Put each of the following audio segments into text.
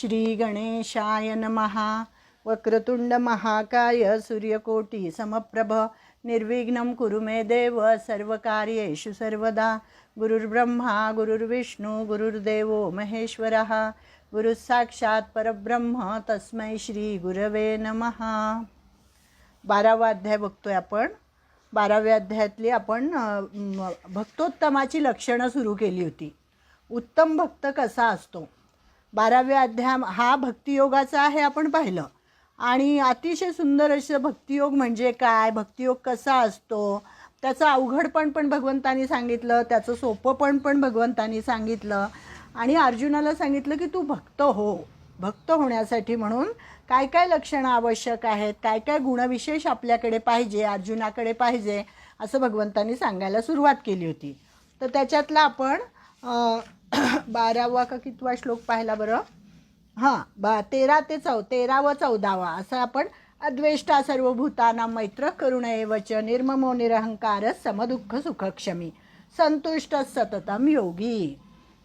श्री गणेशाय नमः. वक्रतुंड महाकाय सूर्यकोटी समप्रभ निर्विघ्नं कुरु मे देव सर्वकार्येषु सर्वदा. गुरुर्ब्रह्मा गुरुर्विष्णू गुरुर्देवो महेश्वरः गुरुः साक्षात् परब्रह्म तस्मै श्री गुरवे नमः. 12वा अध्याय बघतोय आपण. 12व्या अध्यायातली आपण भक्तोत्तमाची लक्षणं सुरू केली होती. उत्तम भक्त कसा असतो. 12व्या अध्याय हा भक्तियोगाचा आहे आपण पाहिलं. आणि अतिशय सुंदर असं भक्तियोग म्हणजे काय, भक्तियोग कसा असतो, त्याचं अवघडपण पण भगवंतानी सांगितलं, त्याचं सोपंपण पण भगवंतानी सांगितलं. आणि अर्जुनाला सांगितलं की तू भक्त हो. भक्त होण्यासाठी म्हणून काय काय लक्षणं आवश्यक आहेत, काय काय गुणविशेष आपल्याकडे पाहिजे, अर्जुनाकडे पाहिजे, असं भगवंतानी सांगायला सुरुवात केली होती. तर त्याच्यातला आपण 12वा का कितवा श्लोक पाहिला बरं. 13 ते 13 व 14 असं आपण अद्वेष्टा सर्वभूतानां मैत्र करुण एवच निर्ममो निरहंकार समदुःख सुखक्षमी संतुष्ट सततम योगी.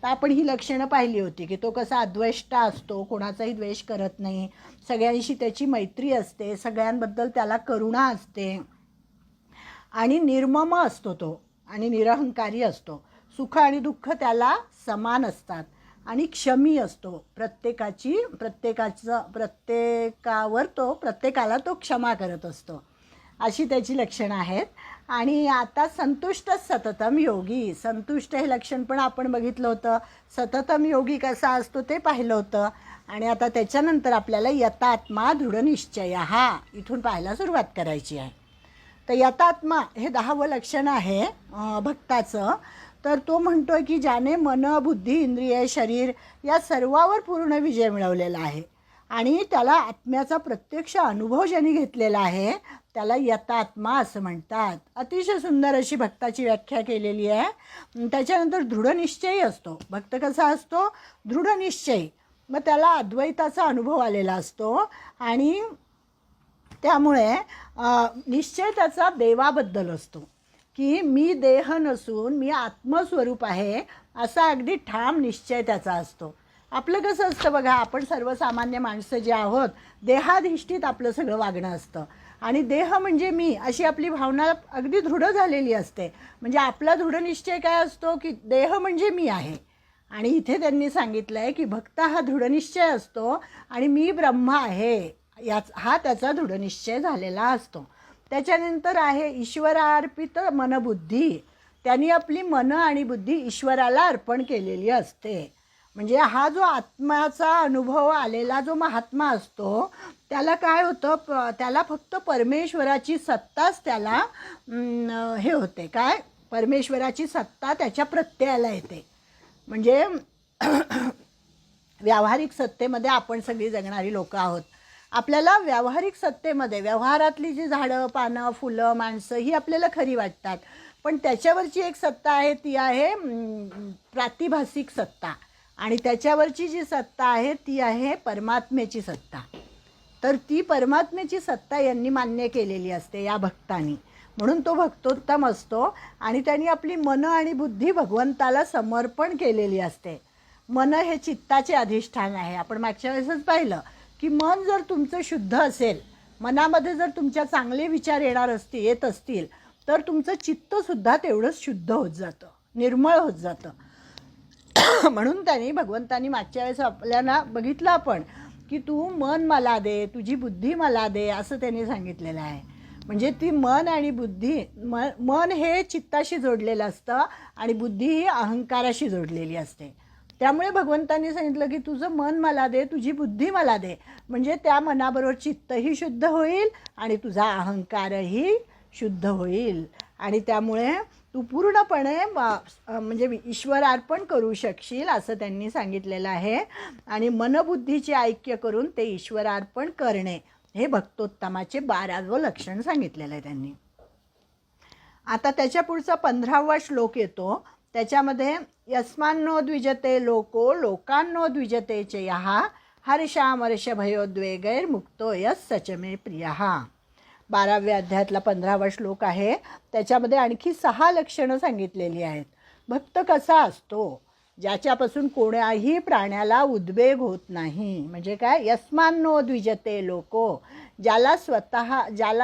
तर आपण ही लक्षणं पाहिली होती की तो कसा अद्वेष्टा असतो, कोणाचाही द्वेष करत नाही, सगळ्यांशी त्याची मैत्री असते, सगळ्यांबद्दल त्याला करुणा असते आणि निर्मम असतो तो आणि निरहंकारी असतो. सुख आणि दुःख त्याला समान असतात आणि क्षमी असतो. प्रत्येकाला तो क्षमा करत असतो, अशी त्याची लक्षणं आहेत. आणि आता संतुष्ट सततम योगी, संतुष्ट हे लक्षण पण आपण बघितलं होतं. सततम योगी कसा असतो ते पाहिलं होतं. आणि आता त्याच्यानंतर आपल्याला यतात्मा दृढनिश्चय हा इथून पाहायला सुरुवात करायची आहे. तर यतात्मा हे 10वं लक्षण आहे भक्ताचं. तर तो म्हणतोय की ज्याने मन बुद्धी इंद्रिय शरीर या सर्वावर पूर्ण विजय मिळवलेला आहे आणि त्याला आत्म्याचा प्रत्यक्ष अनुभव ज्यांनी घेतलेला आहे त्याला यतात्मा असं म्हणतात. अतिशय सुंदर अशी भक्ताची व्याख्या केलेली आहे. त्याच्यानंतर दृढनिश्चयी असतो. भक्त कसा असतो, दृढनिश्चयी. मग त्याला अद्वैताचा अनुभव आलेला असतो आणि त्यामुळे निश्चय त्याचा देवाबद्दल असतो की मी देह नसून मी आत्मस्वरूप आहे, असा अगदी ठाम निश्चय त्याचा असतो. आपलं कसं असतं बघा, आपण सर्वसामान्य माणसं जे आहोत देहाधिष्ठित आपलं सगळं वागणं असतं आणि देह म्हणजे मी अशी आपली भावना अगदी दृढ झालेली असते. म्हणजे आपला दृढनिश्चय काय असतो की देह म्हणजे मी आहे. आणि इथे त्यांनी सांगितलं आहे की भक्त हा दृढनिश्चय असतो आणि मी ब्रह्म आहे हा त्याचा दृढनिश्चय झालेला असतो. त्याच्यानंतर आहे ईश्वरार्पित मनबुद्धी. त्यांनी आपली मन आणि बुद्धी ईश्वराला अर्पण केलेली असते. म्हणजे हा जो आत्म्याचा अनुभव आलेला जो महात्मा असतो त्याला काय होतं, त्याला फक्त परमेश्वराची सत्ताच त्याला हे होते, काय परमेश्वराची सत्ता त्याच्या प्रत्ययाला येते. म्हणजे व्यावहारिक सत्तेमध्ये आपण सगळी जगणारी लोकं आहोत. आपल्याला व्यावहारिक सत्तेमध्ये व्यवहारातली जी झाडं पानं फुलं माणसं ही आपल्याला खरी वाटतात, पण त्याच्यावरची एक सत्ता आहे ती आहे प्रातिभासिक सत्ता. आणि त्याच्यावरची जी सत्ता आहे ती आहे परमात्म्याची सत्ता. तर ती परमात्म्याची सत्ता यांनी मान्य केलेली असते या भक्तांनी. म्हणून तो भक्तोत्तम असतो आणि त्यांनी आपली मन आणि बुद्धी भगवंताला समर्पण केलेली असते. मन हे चित्ताचे अधिष्ठान आहे. आपण मागच्या वेळेसच पाहिलं की मन जर तुमचं शुद्ध असेल, मनामध्ये जर तुमच्या चांगले विचार येत असतील तर तुमचं चित्तसुद्धा तेवढंच शुद्ध होत जातं, निर्मळ होत जातं. म्हणून त्यांनी भगवंतानी मागच्या वेळेस आपल्याला बघितलं आपण की तू मन मला दे, तुझी बुद्धी मला दे, असं त्यांनी सांगितलेलं आहे. म्हणजे ती मन आणि बुद्धी, मन हे चित्ताशी जोडलेलं असतं आणि बुद्धी ही अहंकाराशी जोडलेली असते. त्यामुळे भगवंतांनी सांगितलं की तुझं मन मला दे, तुझी बुद्धी मला दे. म्हणजे त्या मनाबरोबर चित्तही शुद्ध होईल आणि तुझा अहंकारही शुद्ध होईल आणि त्यामुळे तू पूर्णपणे म्हणजे ईश्वरार्पण करू शकशील असं त्यांनी सांगितलेलं आहे. आणि मनबुद्धीचे ऐक्य करून ते ईश्वरार्पण करणे हे भक्तोत्तमाचे 12वं लक्षण सांगितलेलं आहे त्यांनी. आता त्याच्या पुढचा 15वा श्लोक येतो. त्याच्यामध्ये यस्मान्नो द्विजते लोको लोकांनो द्विजते च यः हर्षामर्ष भयोद्वेगैर्मुक्तो यस् सच मे प्रियः. 12व्या अध्यायातला 15वा श्लोक आहे. त्याच्यामध्ये आणखी 6 लक्षणं सांगितलेली आहेत. भक्त कसा असतो, ज्याच्यापासून कोण्याही प्राण्याला उद्वेग होत नाही. म्हणजे काय, यस्मान्नो द्विजते लोको, ज्याला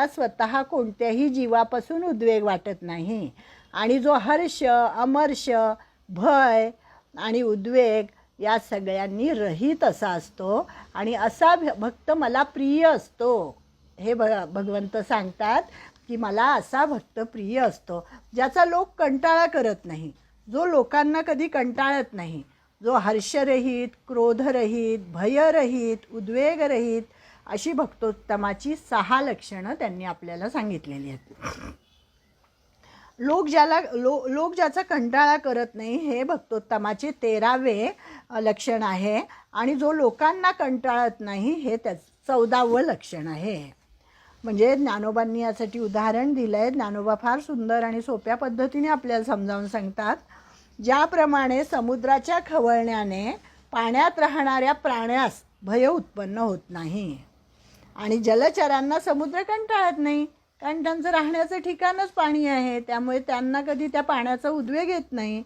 स्वतः कोणत्याही जीवापासून उद्वेग वाटत नाही, आणि जो हर्ष, अमर्ष, भय आणि उद्वेग या सगळ्यांनी रहित असा असतो, आणि असा भक्त मला प्रिय असतो. हे भगवंत सांगतात की मला असा भक्त प्रिय असतो, ज्याचा लोक कंटाळा करत नाही, जो लोकांना कधी कंटाळत नाही, जो हर्षरहित, क्रोधरहित, भयरहित, उद्वेगरहित, अशी भक्तोत्तमाची 6 लक्षणं त्यांनी आपल्याला सांगितलेली आहेत. लोक ज्याचा कंटाळा करत नाही हे भक्तोत्तमाचे 13वे लक्षण आहे, आणि जो लोकांना कंटाळत नाही हे 14वं लक्षण आहे. म्हणजे ज्ञानोबांनी यासाठी उदाहरण दिलं आहे. ज्ञानोबा फार सुंदर आणि सोप्या पद्धतीने आपल्याला समजावून सांगतात. ज्याप्रमाणे समुद्राच्या खवळण्याने पाण्यात राहणाऱ्या प्राण्यास भय उत्पन्न होत नाही, आणि जलचरांना समुद्र कंटाळत नाही, कारण त्यांचं राहण्याचं ठिकाणच पाणी आहे, त्यामुळे त्यांना कधी त्या पाण्याचा उद्वेग येत नाही.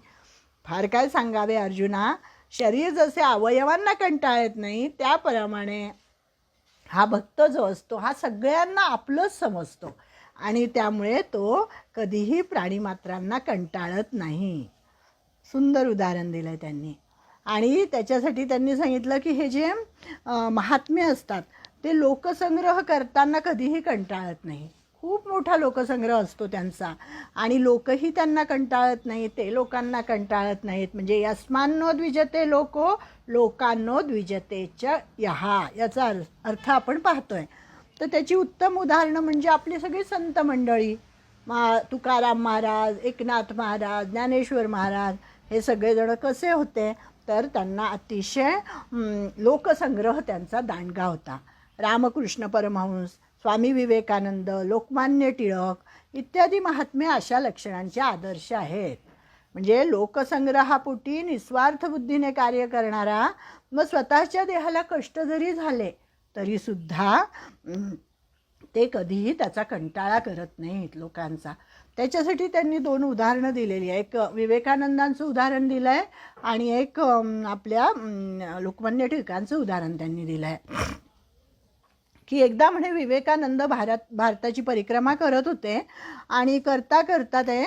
फार काय सांगावे अर्जुना, शरीर जसे अवयवांना कंटाळत नाही, त्याप्रमाणे हा भक्त जो असतो हा सगळ्यांना आपलंच समजतो, आणि त्यामुळे तो कधीही प्राणीमात्रांना कंटाळत नाही. सुंदर उदाहरण दिलं आहे त्यांनी. आणि त्याच्यासाठी त्यांनी सांगितलं की हे जे महात्मे असतात ते लोकसंग्रह करताना कधीही कंटाळत नाही. खूप मोठा लोकसंग्रह असतो त्यांचा, आणि लोकही त्यांना कंटाळत नाही, ते लोकांना कंटाळत नाहीत. म्हणजे यस्मान्नो द्विजते लोको लोकांनो द्विजतेच यहा, याचा अर्थ आपण पाहतोय. तर त्याची उत्तम उदाहरणं म्हणजे आपली सगळी संत मंडळी, तुकाराम महाराज, एकनाथ महाराज, ज्ञानेश्वर महाराज, हे सगळेजण कसे होते, तर त्यांना अतिशय लोकसंग्रह त्यांचा दांडगा होता. रामकृष्ण परमहंस, स्वामी विवेकानंद, लोकमान्य टिळक इत्यादी महात्मे अशा लक्षणांचे आदर्श आहेत. म्हणजे लोकसंग्रहापोटी निस्वार्थ बुद्धीने कार्य करणारा, मग स्वतःच्या देहाला कष्ट जरी झाले तरीसुद्धा ते कधीही त्याचा कंटाळा करत नाहीत लोकांचा. त्याच्यासाठी त्यांनी 2 उदाहरणं दिलेली आहे. एक विवेकानंदांचं उदाहरण दिलं आहे, आणि एक आपल्या लोकमान्य टिळकांचं उदाहरण त्यांनी दिलं आहे. की एकदा म्हणे विवेकानंद भारताची परिक्रमा करत होते, आणि करता करता ते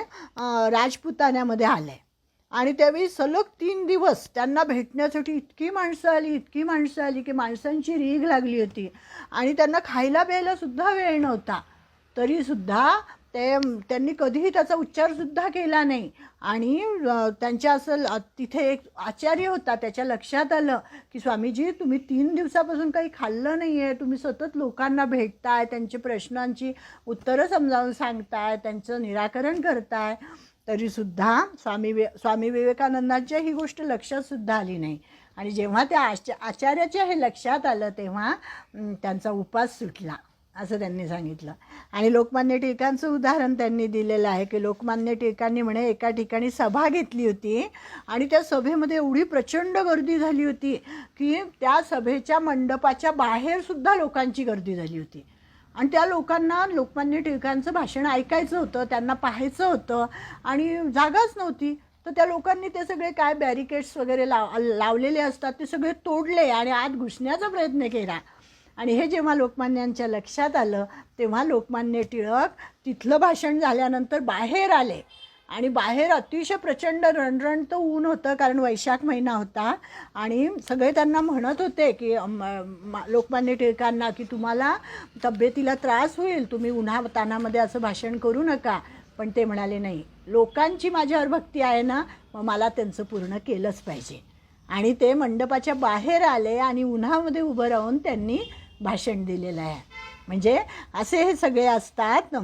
राजपुतान्यामध्ये आले, आणि त्यावेळी सलग 3 दिवस त्यांना भेटण्यासाठी इतकी माणसं आली की माणसांची रीघ लागली होती, आणि त्यांना खायला प्यायला सुद्धा वेळ नव्हता. तरीसुद्धा त्यांनी कधीही त्याचा उच्चारसुद्धा केला नाही. आणि त्यांच्या असं तिथे एक आचार्य होता, त्याच्या लक्षात आलं की स्वामीजी तुम्ही 3 दिवसापासून काही खाल्लं नाही आहे, तुम्ही सतत लोकांना भेटताय, त्यांचे प्रश्नांची उत्तरं समजावून सांगताय, त्यांचं निराकरण करताय, तरीसुद्धा स्वामी विवेकानंदांच्या ही गोष्ट लक्षातसुद्धा आली नाही. आणि जेव्हा त्या आचार्याच्या हे लक्षात आलं तेव्हा त्यांचा उपास सुटला, असं त्यांनी सांगितलं. आणि लोकमान्य टिळकांचं उदाहरण त्यांनी दिलेलं आहे की लोकमान्य टिळकांनी म्हणे एका ठिकाणी सभा घेतली होती, आणि त्या सभेमध्ये एवढी प्रचंड गर्दी झाली होती की त्या सभेच्या मंडपाच्या बाहेरसुद्धा लोकांची गर्दी झाली होती. आणि त्या लोकांना लोकमान्य टिळकांचं भाषण ऐकायचं होतं, त्यांना पाहायचं होतं, आणि जागाच नव्हती. तर त्या लोकांनी ते सगळे काय बॅरिकेड्स वगैरे लावलेले असतात ते सगळे तोडले आणि आत घुसण्याचा प्रयत्न केला. आणि हे जेव्हा लोकमान्यांच्या लक्षात आलं तेव्हा लोकमान्य टिळक तिथलं भाषण झाल्यानंतर बाहेर आले, आणि बाहेर अतिशय प्रचंड रणरणतं ऊन होतं, कारण वैशाख महिना होता. आणि सगळे त्यांना म्हणत होते की लोकमान्य टिळकांना की तुम्हाला तब्येतीला त्रास होईल, तुम्ही उन्हातानामध्ये असं भाषण करू नका. पण ते म्हणाले नाही, लोकांची माझ्यावर भक्ती आहे ना, मग मला त्यांचं पूर्ण केलंच पाहिजे. आणि ते मंडपाच्या बाहेर आले आणि उन्हामध्ये उभं राहून त्यांनी भाषण दिलेलं आहे. म्हणजे असे हे सगळे असतात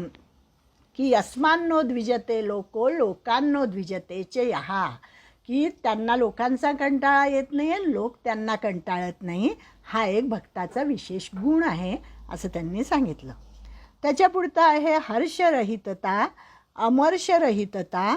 की यस्मान्नो द्विजते लोको लोकांनो द्विजतेच यहा, की त्यांना लोकांचा कंटाळा येत नाही आणि लोक त्यांना कंटाळत नाही. हा एक भक्ताचा विशेष गुण आहे असं त्यांनी सांगितलं. त्याच्या पुढचं आहे हर्षरहितता, अमर्षरहितता.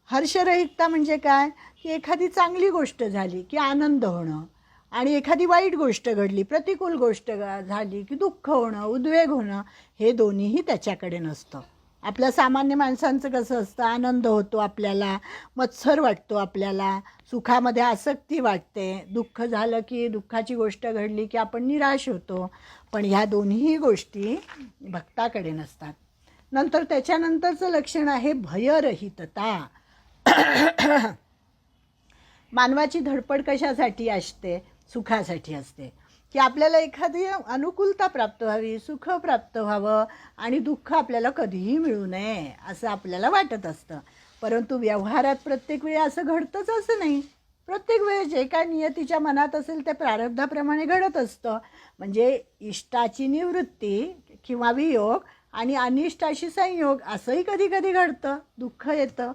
हर्षरहितता म्हणजे काय, की एखादी चांगली गोष्ट झाली की आनंद होणं, आणि एखादी वाईट गोष्ट घडली, प्रतिकूल गोष्ट झाली की दुःख होणं, उद्वेग होणं, हे दोन्हीही त्याच्याकडे नसतं. आपल्या सामान्य माणसांचं कसं असतं, आनंद होतो आपल्याला, मत्सर वाटतो आपल्याला, सुखामध्ये आसक्ती वाटते, दुःख झालं की दुःखाची गोष्ट घडली की आपण निराश होतो. पण ह्या दोन्ही गोष्टी भक्ताकडे नसतात. नंतर त्याच्यानंतरचं लक्षण आहे भयरहितता. मानवाची धडपड कशासाठी असते? सुखासाठी असते, की आपल्याला एखादी अनुकूलता प्राप्त व्हावी, सुख प्राप्त व्हावं आणि दुःख आपल्याला कधीही मिळू नये असं आपल्याला वाटत असतं. परंतु व्यवहारात प्रत्येक वेळी असं घडतंच असं नाही. प्रत्येक वेळी जे काय नियतीच्या मनात असेल ते प्रारब्धाप्रमाणे घडत असतं. म्हणजे इष्टाची निवृत्ती किंवा वियोग आणि अनिष्टाशी संयोग असंही कधी कधी घडतं, दुःख येतं.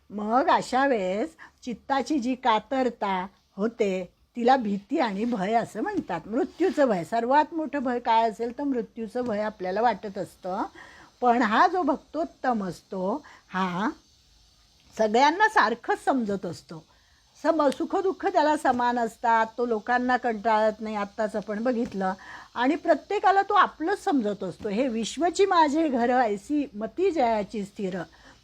मग अशा वेळेस चित्ताची जी कातरता होते तिला भीती आणि भय असं म्हणतात. मृत्यूचं भय, सर्वात मोठं भय काय असेल तर मृत्यूचं भय आपल्याला वाटत असतं. पण हा जो भक्तोत्तम असतो हा सगळ्यांना सारखंच समजत असतो. सुखदुःख त्याला समान असतात, तो लोकांना कंटाळत नाही, आत्ताच आपण बघितलं. आणि प्रत्येकाला तो आपलंच समजत असतो. हे विश्वची माझे घर ऐसी मती जयाची स्थिर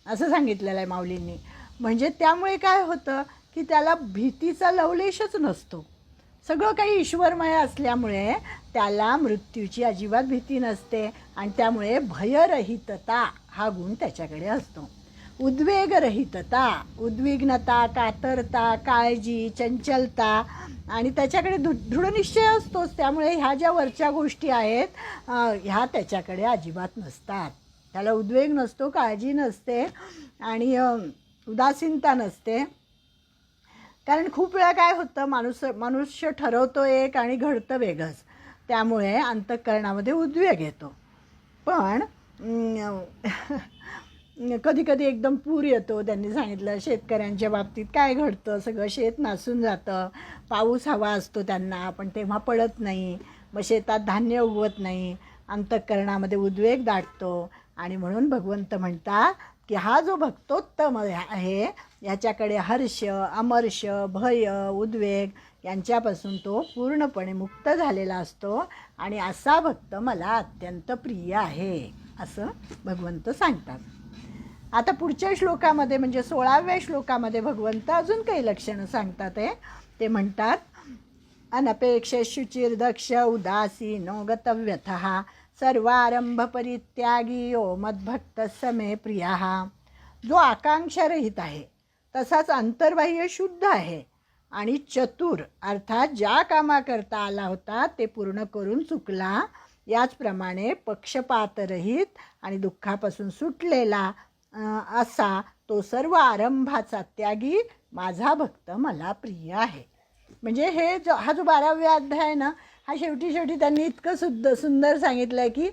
असं सांगितलेलं आहे माऊलींनी. म्हणजे त्यामुळे काय होतं की त्याला भीतीचा लवलेशच नसतो. सगळं काही ईश्वरमय असल्यामुळे त्याला मृत्यूची अजिबात भीती नसते आणि त्यामुळे भयरहितता हा गुण त्याच्याकडे असतो. उद्वेगरहितता, उद्विग्नता, कातरता, काळजी, चंचलता आणि त्याच्याकडे दृढनिश्चय असतोच. त्यामुळे ह्या ज्या वरच्या गोष्टी आहेत ह्या त्याच्याकडे अजिबात नसतात. त्याला उद्वेग नसतो, काळजी नसते आणि उदासीनता नसते. कारण खूप वेळा काय होतं, मनुष्य ठरवतो एक आणि घडतं वेगळंच, त्यामुळे अंतःकरणामध्ये उद्वेग येतो. पण कधी कधी एकदम पूर येतो. त्यांनी सांगितलं शेतकऱ्यांच्या बाबतीत काय घडतं, सगळं शेत नासून जातं, पाऊस हवा असतो त्यांना पण तेव्हा पडत नाही, मग शेतात धान्य उगवत नाही, अंतःकरणामध्ये उद्वेग दाटतो. आणि म्हणून भगवंत म्हणतात की हा जो भक्तोत्तम आहे याच्याकडे हर्ष, अमर्ष, भय, उद्वेग यांच्यापासून तो पूर्णपणे मुक्त झालेला असतो आणि असा भक्त मला अत्यंत प्रिय आहे असं भगवंत सांगतात. आता पुढच्या श्लोकामध्ये म्हणजे 16व्या श्लोकामध्ये भगवंत अजून काही लक्षणं सांगतात. ते म्हणतात अनपेक्ष शुचिर्दक्ष उदासीनो गतव्यथः सर्वारंभ परित्यागी यो मद्भक्त समे प्रियः. जो आकांक्षारहित आहे तसाच अंतर्बाह्य शुद्ध आहे आणि चतुर अर्थात ज्या कामाकरता आला होता ते पूर्ण करून चुकला, याचप्रमाणे पक्षपातरहित आणि दुःखापासून सुटलेला असा तो सर्व आरंभाचा त्यागी माझा भक्त मला प्रिय आहे. म्हणजे हा जो 12वा अध्याय आहे ना, हा शेवटी त्यांनी इतकं सुंदर सांगितलं आहे की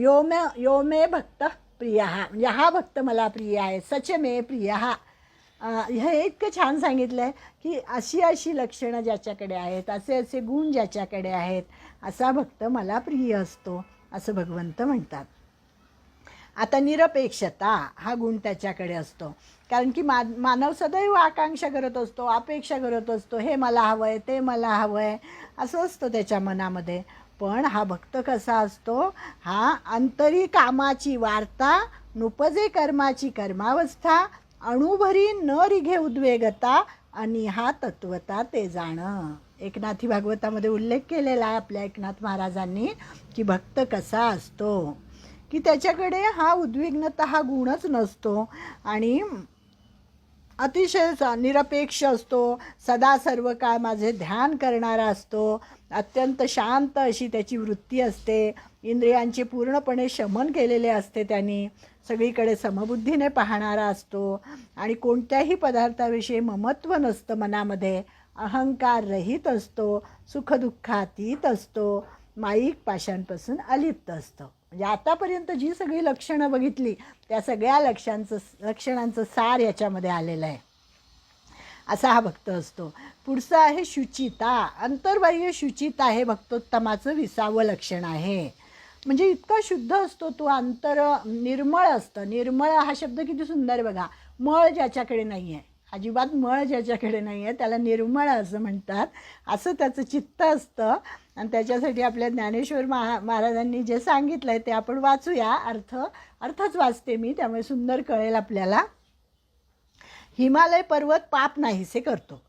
यो मे भक्त प्रिय हा, म्हणजे हा भक्त मला प्रिय आहे. सच मे प्रिय हा, हे इतकं छान सांगितलं आहे की अशी लक्षणं ज्याच्याकडे आहेत, असे गुण ज्याच्याकडे आहेत, असा भक्त मला प्रिय असतो असं भगवंत म्हणतात. आता निरपेक्षता हा गुण त्याच्याकडे असतो. कारण की मानव सदैव आकांक्षा करत असतो, अपेक्षा करत असतो, हे मला हवं आहे, ते मला हवं आहे असं असतं त्याच्या मनामध्ये. पण हा भक्त कसा असतो, हा अंतरी कामाची वार्ता, नुपजे कर्माची कर्मावस्था, अणुभरी न रिघे उद्वेगता, आणि हा तत्वता ते जाणं. एकनाथी भागवतामध्ये उल्लेख केलेला आहे आपल्या एकनाथ महाराजांनी की भक्त कसा असतो, की त्याच्याकडे हा उद्विग्नता हा गुणच नसतो आणि अतिशय निरपेक्ष असतो, सदा सर्व काळ माझे ध्यान करणारा असतो, अत्यंत शांत अशी त्याची वृत्ती असते, इंद्रियांचे पूर्णपणे शमन केलेले असते त्यांनी, सगळीकडे समबुद्धीने पाहणारा असतो आणि कोणत्याही पदार्थाविषयी ममत्व नसतं मनामध्ये, अहंकार रहित असतो, सुखदुःखातीत असतो, माईक पाशांपासून अलिप्त असतं. म्हणजे आतापर्यंत जी सगळी लक्षणं बघितली त्या सगळ्या लक्षणांचं सार याच्यामध्ये आलेलं आहे. असा हा भक्त असतो. पुढचं आहे शुचिता. अंतर्बाह्य शुचिता हे भक्तोत्तमाचं 20वं लक्षण आहे. म्हणजे इतका शुद्ध असतो तो, अंतर निर्मळ असतं. निर्मळ हा शब्द किती सुंदर आहे बघा. मळ ज्याच्याकडे नाही आहे, अजिबात मळ ज्याच्याकडे नाही आहे त्याला निर्मळ असं म्हणतात. असं त्याचं चित्त असतं. आणि त्याच्यासाठी आपल्या ज्ञानेश्वर महाराजांनी जे सांगितलं आहे ते आपण वाचूया. अर्थच वाचते मी, त्यामुळे सुंदर कळेल आपल्याला. हिमालय पर्वत पाप नाहीसे करतो,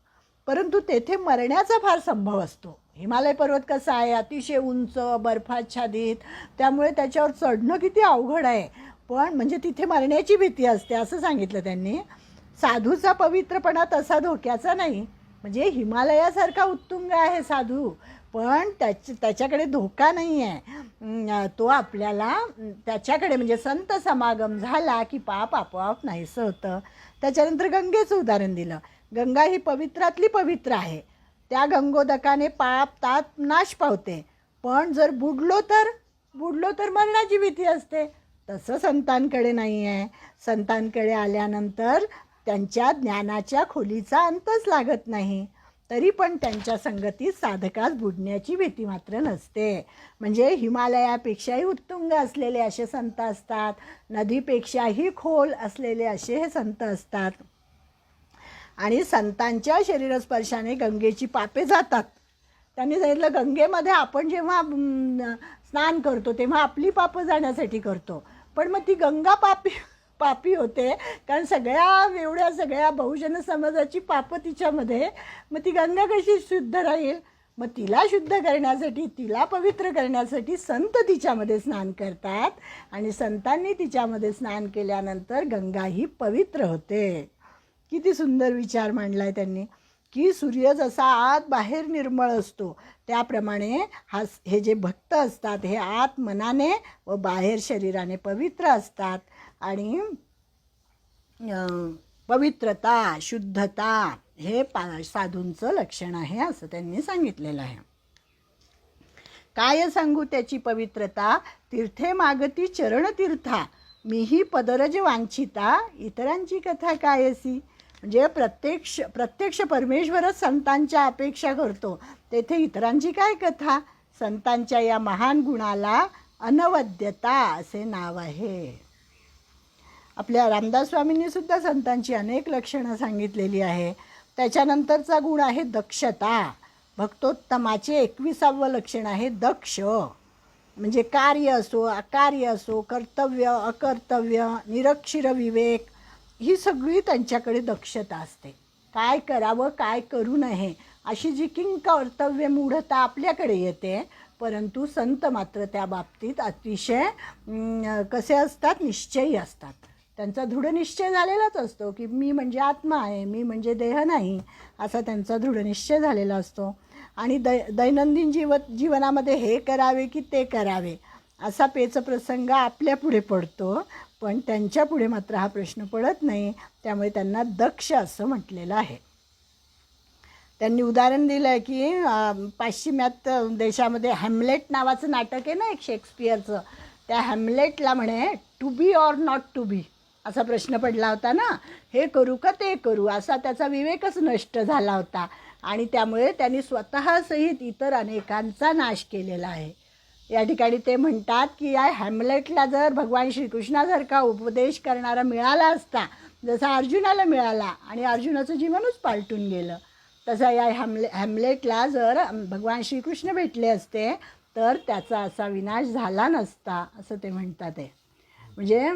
परंतु तेथे मरण्याचा फार संभव असतो. हिमालय पर्वत कसा आहे, अतिशय उंच, बर्फाच्छादित, त्यामुळे त्याच्यावर चढणं किती अवघड आहे. पण म्हणजे तिथे मरण्याची भीती असते असं सांगितलं त्यांनी. साधूचा पवित्रपणा तसा धोक्याचा नाही. म्हणजे हिमालयासारखा उत्तुंग आहे साधू, पण त्याच्याकडे धोका नाही आहे. तो आपल्याला त्याच्याकडे म्हणजे संत समागम झाला की पाप आपोआप नाहीसं होतं. त्याच्यानंतर गंगेचं उदाहरण दिलं. गंगा ही पवित्रातली पवित्र आहे. त्या गंगोदकाने पाप तात नाश पावते, पण जर बुडलो तर मरणाची भीती असते. तसं संतांकडे नाही आहे. संतांकडे आल्यानंतर त्यांच्या ज्ञानाच्या खोलीचा अंतच लागत नाही, तरी पण त्यांच्या संगतीत साधकास बुडण्याची भीती मात्र नसते. म्हणजे हिमालयापेक्षाही उत्तुंग असलेले असे संत असतात, नदीपेक्षाही खोल असलेले असे हे संत असतात. आणि संतांच्या शरीरस्पर्शाने गंगेची पापे जातात. त्यांनी सांगितलं गंगेमध्ये आपण जेव्हा स्नान करतो तेव्हा आपली पापं जाण्यासाठी करतो, पण मग ती गंगा पापी होते, कारण एवढ्या सगळ्या बहुजन समाजाची पापं तिच्यामध्ये. मग ती गंगा कशी शुद्ध राहील? मग तिला शुद्ध करण्यासाठी, तिला पवित्र करण्यासाठी संत तिच्यामध्ये स्नान करतात. आणि संतांनी तिच्यामध्ये स्नान केल्यानंतर गंगा ही पवित्र होते. किती सुंदर विचार मांडला आहे त्यांनी, की सूर्य जसा आत बाहेर निर्मळ असतो त्याप्रमाणे हे जे भक्त असतात हे आत मनाने व बाहेर शरीराने पवित्र असतात. आणि पवित्रता, शुद्धता हे साधूंचं लक्षण आहे असं त्यांनी सांगितलेलं आहे. काय सांगू त्याची पवित्रता, तीर्थे मागती चरणतीर्था, मीही पदरज वांछिता, इतरांची कथा कायसी. म्हणजे प्रत्यक्ष परमेश्वरच संतांच्या अपेक्षा करतो, तेथे इतरांची काय कथा. संतांच्या या महान गुणाला अनवद्यता असे नाव आहे. आपल्या रामदास स्वामींनी सुद्धा संतांची अनेक लक्षणं सांगितलेली आहे. त्याच्यानंतरचा गुण आहे दक्षता. भक्तोत्तमाचे 21वे लक्षण आहे दक्ष. म्हणजे कार्य असो अकार्य असो, कर्तव्य अकर्तव्य, निरक्षर विवेक, ही सगळी त्यांच्याकडे दक्षता असते. काय करावं काय करू नये अशी जी किंकर्तव्य मूढता आपल्याकडे येते, परंतु संत मात्र त्या बाबतीत अतिशय कसे असतात, निश्चयी असतात. त्यांचा दृढ निश्चय झालेलाच असतो की मी म्हणजे आत्मा आहे, मी म्हणजे देह नाही, असा त्यांचा दृढ निश्चय झालेला असतो. आणि दैनंदिन जीवनामध्ये हे करावे की ते करावे असा पेचप्रसंग आपल्या पुढे पडतो, पण त्यांच्या पुढे मात्र हा प्रश्न पडत नाही. त्यामुळे त्यांना दक्ष असं म्हटलेलं आहे. त्यांनी उदाहरण दिलं आहे की पाश्चिमात्य देशामध्ये हॅम्लेट नावाचं नाटक आहे ना एक शेक्सपियरचं, त्या हॅम्लेटला म्हणे to be or not to be असा प्रश्न पडला होता ना, हे करू का ते करू, असा त्याचा विवेकच नष्ट झाला होता. आणि त्यामुळे त्यांनी स्वतःसहित इतर अनेकांचा नाश केलेला आहे. या ठिकाणी ते म्हणतात की या हॅम्लेटला जर भगवान श्रीकृष्णासारखा उपदेश करणारा मिळाला असता, जसा अर्जुनाला मिळाला आणि अर्जुनाचं जीवनच पालटून गेलं, तसा या हॅम्लेटला जर भगवान श्रीकृष्ण भेटले असते तर त्याचा असा विनाश झाला नसता असं ते म्हणतात आहे. म्हणजे